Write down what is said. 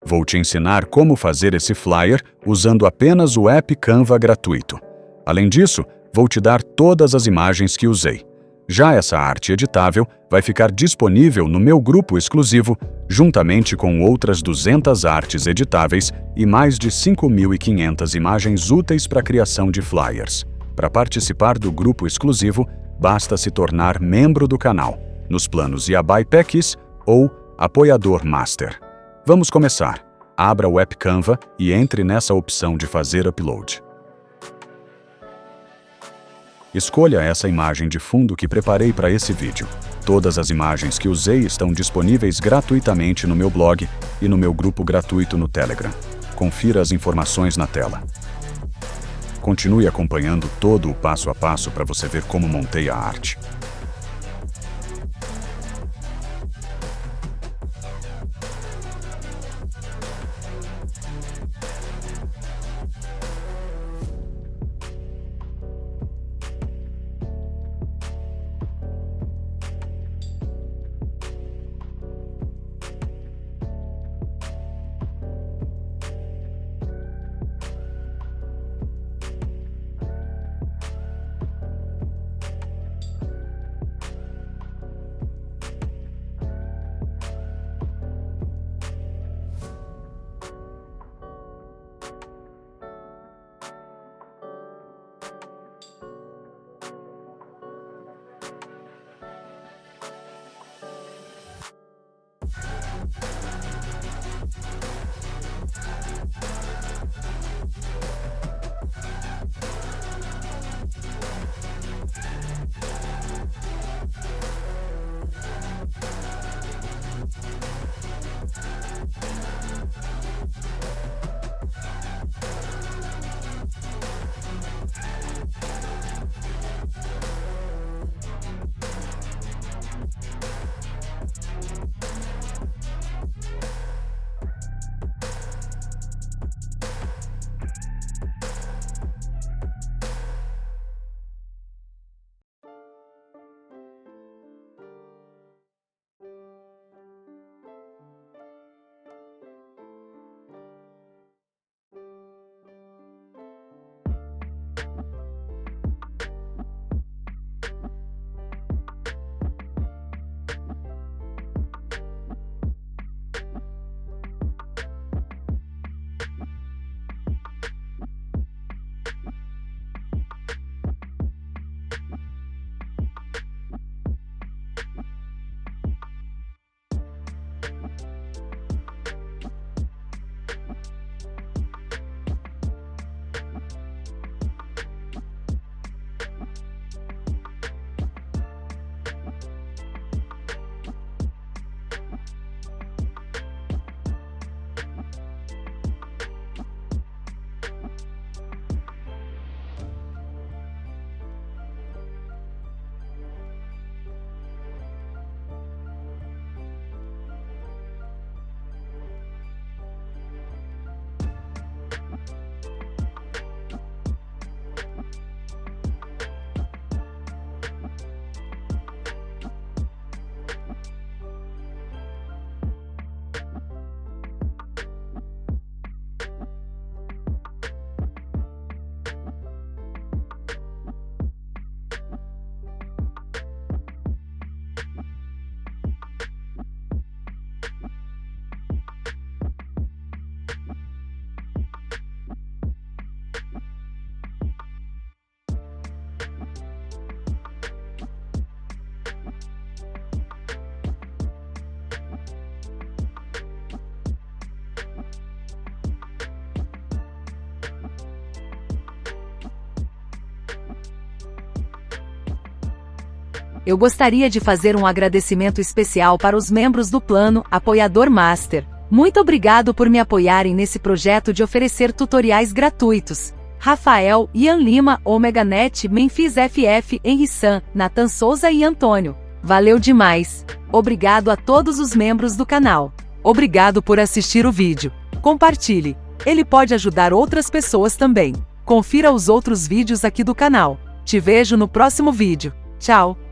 Vou te ensinar como fazer esse flyer usando apenas o app Canva gratuito. Além disso, vou te dar todas as imagens que usei. Já essa arte editável vai ficar disponível no meu grupo exclusivo, juntamente com outras 200 artes editáveis e mais de 5.500 imagens úteis para a criação de flyers. Para participar do grupo exclusivo, basta se tornar membro do canal, nos planos Yabai Package ou Apoiador Master. Vamos começar. Abra o app Canva e entre nessa opção de fazer upload. Escolha essa imagem de fundo que preparei para esse vídeo. Todas as imagens que usei estão disponíveis gratuitamente no meu blog e no meu grupo gratuito no Telegram. Confira as informações na tela. Continue acompanhando todo o passo a passo para você ver como montei a arte. Eu gostaria de fazer um agradecimento especial para os membros do plano Apoiador Master. Muito obrigado por me apoiarem nesse projeto de oferecer tutoriais gratuitos. Rafael, Ian Lima, Omega Net, Memphis FF, Henri San, Nathan Souza e Antônio. Valeu demais! Obrigado a todos os membros do canal. Obrigado por assistir o vídeo. Compartilhe. Ele pode ajudar outras pessoas também. Confira os outros vídeos aqui do canal. Te vejo no próximo vídeo. Tchau!